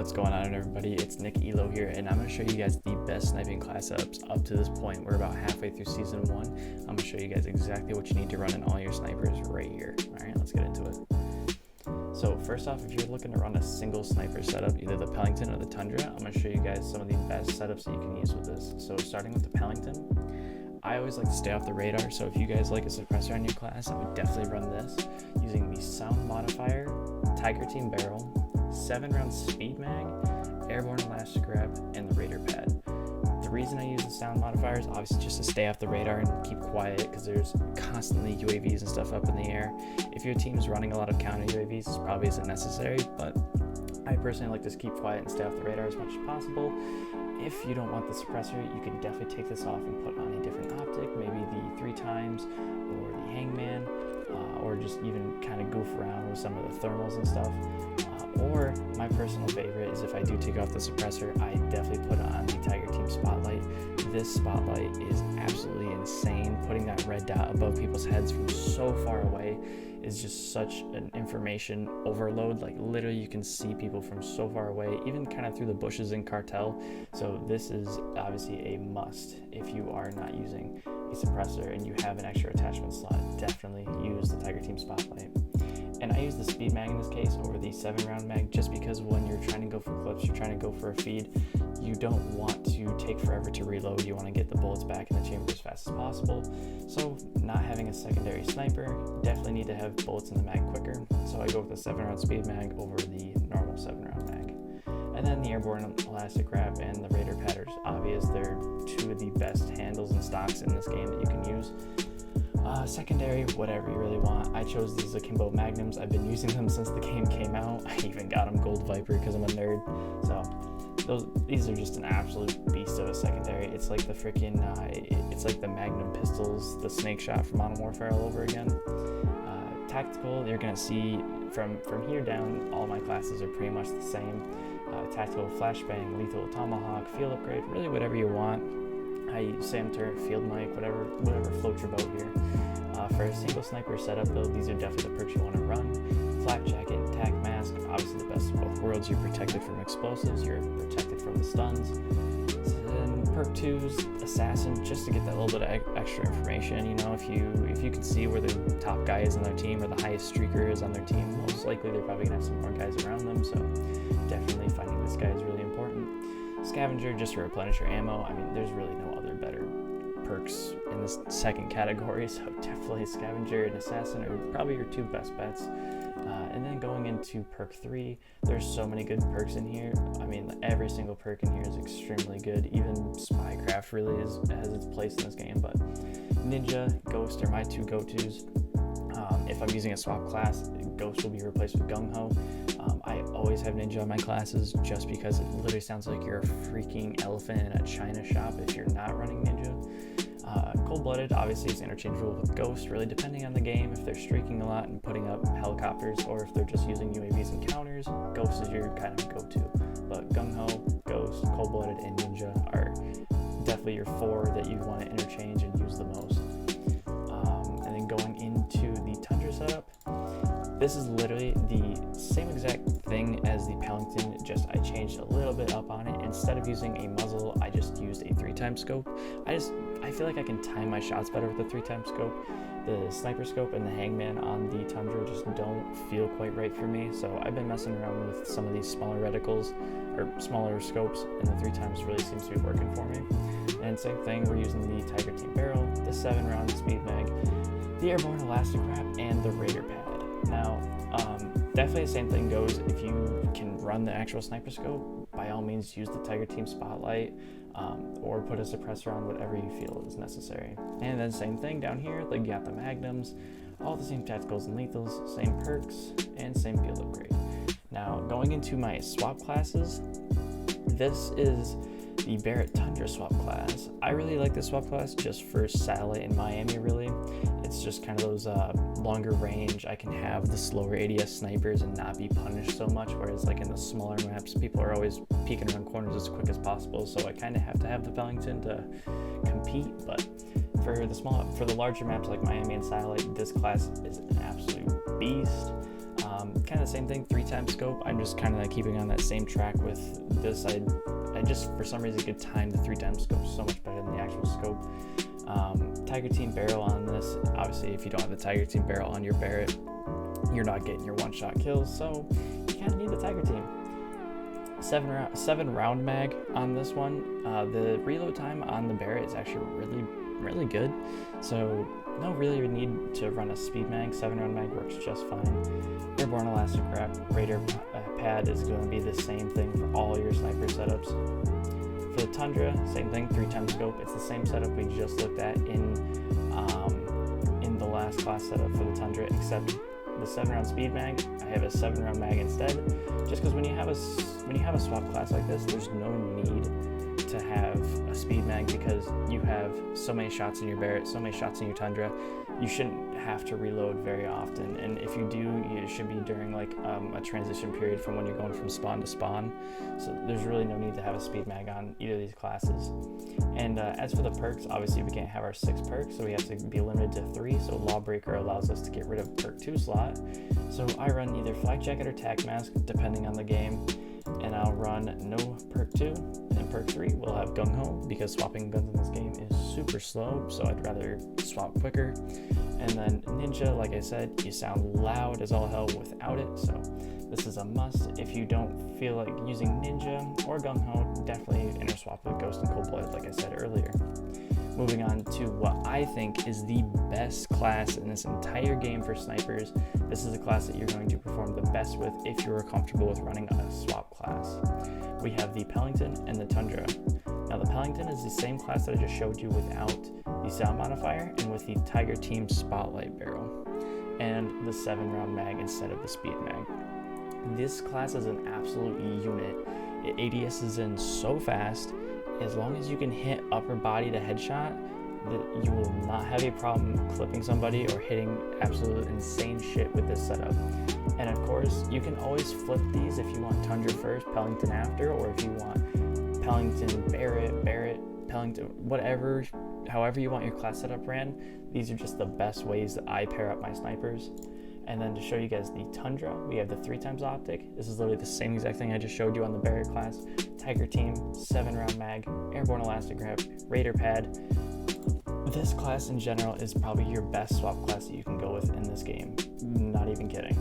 What's going on, everybody? It's Nick Elo here, and I'm going to show you guys the best sniping class setups up to this point. We're about halfway through season 1. I'm going to show you guys exactly what you need to run in all your snipers right here. Alright, let's get into it. So first off, if you're looking to run a single sniper setup, either the Pelington or the Tundra, I'm going to show you guys some of the best setups that you can use with this. So starting with the Pelington, I always like to stay off the radar, so if you guys like a suppressor on your class, I would definitely run this using the sound modifier, Tiger Team barrel, 7-round speed mag, airborne elastic grab, and the Raider pad. The reason I use the sound modifier is obviously just to stay off the radar and keep quiet, because there's constantly UAVs and stuff up in the air. If your team is running a lot of counter UAVs, this probably isn't necessary, but I personally like to keep quiet and stay off the radar as much as possible. If you don't want the suppressor, you can definitely take this off and put on a different optic, maybe the 3 times or the hangman, or just even kind of goof around with some of the thermals and stuff. Or my personal favorite is if I do take off the suppressor, I definitely put on the Tiger Team spotlight. This spotlight is absolutely insane. Putting that red dot above people's heads from so far away is just such an information overload. Like literally you can see people from so far away, even kind of through the bushes in cartel. So this is obviously a must if you are not using a suppressor and you have an extra attachment slot. Definitely use the Tiger Team spotlight. And I use the speed mag in this case over the 7-round mag just because when you're trying to go for clips, you're trying to go for a feed, you don't want to take forever to reload. You want to get the bullets back in the chamber as fast as possible. So not having a secondary sniper, definitely need to have bullets in the mag quicker. So I go with the 7-round speed mag over the normal 7-round mag. And then the airborne elastic grab and the Raider pad are obvious. They're 2 of the best handles and stocks in this game that you can use. Secondary, whatever you really want. I chose these Akimbo Magnums. I've been using them since the game came out. I even got them Gold Viper because I'm a nerd. So these are just an absolute beast of a secondary. It's like the freaking, it's like the Magnum pistols, the snake shot from Modern Warfare all over again. Tactical, you're gonna see from here down, all my classes are pretty much the same. Tactical flashbang, lethal tomahawk, field upgrade, really whatever you want. I use SAM turret, field mic, whatever floats your boat here. For a single sniper setup though, these are definitely the perks you want to run. Flak jacket, tac mask, obviously the best of both worlds. You're protected from explosives, you're protected from the stuns. And perk 2's assassin, just to get that little bit of extra information. You know, if you can see where the top guy is on their team or the highest streaker is on their team, most likely they're probably gonna have some more guys around them. So definitely finding this guy is really important. Scavenger, just to replenish your ammo. I mean, there's really no other better perks in this second category, so definitely Scavenger and Assassin are probably your 2 best bets. And then going into perk 3, there's so many good perks in here. I mean, every single perk in here is extremely good. Even Spycraft really has its place in this game, but Ninja, Ghost are my 2 go-tos. If I'm using a swap class, Ghost will be replaced with Gung Ho. I always have Ninja on my classes just because it literally sounds like you're a freaking elephant in a china shop if you're not running Ninja. Cold-blooded obviously is interchangeable with Ghost, really depending on the game. If they're streaking a lot and putting up helicopters, or if they're just using UAVs and counters, Ghost is your kind of go-to. But Gung Ho, Ghost, Cold-blooded, and Ninja are definitely your 4 that you want to interchange and use the most. And then going into the Tundra setup, this is literally the same exact thing as the Pelington, just I changed a little bit up on it. Instead of using a muzzle, I just used a 3-time scope. I feel like I can time my shots better with the 3-time scope. The sniper scope and the hangman on the Tundra just don't feel quite right for me. So I've been messing around with some of these smaller reticles or smaller scopes, and the 3 times really seems to be working for me. And same thing, we're using the Tiger Team barrel, the 7-round speed mag, the airborne elastic wrap, and the Raider pad. Now, definitely the same thing goes if you can run the actual sniper scope. By all means, use the Tiger Team spotlight, or put a suppressor on, whatever you feel is necessary. And then same thing down here, like you got the magnums, all the same tacticals and lethals, same perks, and same field upgrade. Now, going into my swap classes, this is the Barrette Tundra swap class. I really like this swap class just for satellite in Miami, really. It's just kind of those longer range. I can have the slower ADS snipers and not be punished so much, whereas like in the smaller maps, people are always peeking around corners as quick as possible, so I kind of have to have the Pelington to compete. But for the larger maps like Miami and satellite, this class is an absolute beast. Kind of the same thing, 3x scope. I'm just kind of keeping on that same track with this. I just, for some reason, could time the 3x scope so much better than the actual scope. Tiger Team barrel on this. Obviously, if you don't have the Tiger Team barrel on your Barrette, you're not getting your one-shot kills, so you kind of need the Tiger Team. 7 round mag on this one. The reload time on the Barrette is actually really good, so no really need to run a speed mag. 7 round mag works just fine. Airborne elastic wrap Raider pad is going to be the same thing for all your sniper setups. For the Tundra, same thing, 3x scope. It's the same setup we just looked at in the last class setup for the Tundra, except the 7 round speed mag, I have a 7 round mag instead, just because when you have a swap class like this, there's no need to have a speed mag, because you have so many shots in your Barrette, so many shots in your Tundra. You shouldn't have to reload very often, and if you do, it should be during like a transition period from when you're going from spawn to spawn. So there's really no need to have a speed mag on either of these classes. And as for the perks, obviously we can't have our 6 perks, so we have to be limited to 3. So Lawbreaker allows us to get rid of perk 2 slot. So I run either Flak Jacket or Tac Mask, depending on the game, and I'll run no perk 2, and then perk 3 we'll have Gung Ho, because swapping guns in this game is super slow, so I'd rather swap quicker. And then Ninja, like I said, you sound loud as all hell without it, so this is a must. If you don't feel like using Ninja or Gung Ho, definitely interswap with Ghost and Cold Blooded, like I said earlier. Moving on to what I think is the best class in this entire game for snipers. This is a class that you're going to perform the best with if you're comfortable with running a swap class. We have the Pelington and the Tundra. Now the Pelington is the same class that I just showed you without the sound modifier and with the Tiger Team Spotlight barrel and the 7 round mag instead of the speed mag. This class is an absolute unit. It ADSs in so fast. As long as you can hit upper body to headshot, you will not have a problem clipping somebody or hitting absolute insane shit with this setup. And of course, you can always flip these if you want Tundra first, Pelington after, or if you want Pelington, Barrette, Pelington, whatever, however you want your class setup ran. These are just the best ways that I pair up my snipers. And then to show you guys the Tundra, we have the 3x optic. This is literally the same exact thing I just showed you on the Barrette class. Tiger Team, 7 round mag, airborne elastic wrap, Raider pad. This class in general is probably your best swap class that you can go with in this game. Not even kidding.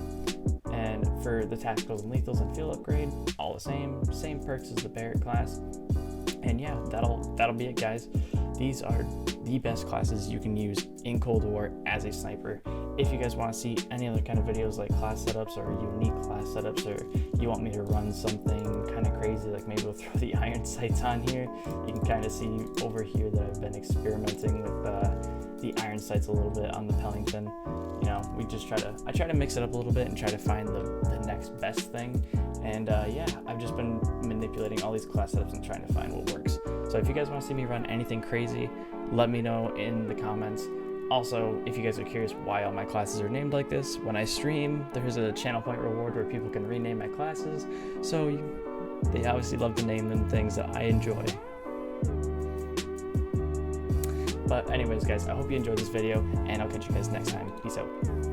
And for the tacticals and lethals and field upgrade, all the same perks as the Barrette class. And yeah, that'll be it, guys. These are the best classes you can use in Cold War as a sniper. If you guys want to see any other kind of videos like class setups or unique class setups, or you want me to run something kind of crazy, like maybe we'll throw the iron sights on here, you can kind of see over here that I've been experimenting with the iron sights a little bit on the Pelington. You know, I try to mix it up a little bit and try to find the next best thing. And yeah, I've just been manipulating all these class setups and trying to find what works. So if you guys want to see me run anything crazy, let me know in the comments. Also, if you guys are curious why all my classes are named like this, when I stream, there's a channel point reward where people can rename my classes. So they obviously love to name them things that I enjoy. But anyways, guys, I hope you enjoyed this video, and I'll catch you guys next time. Peace out.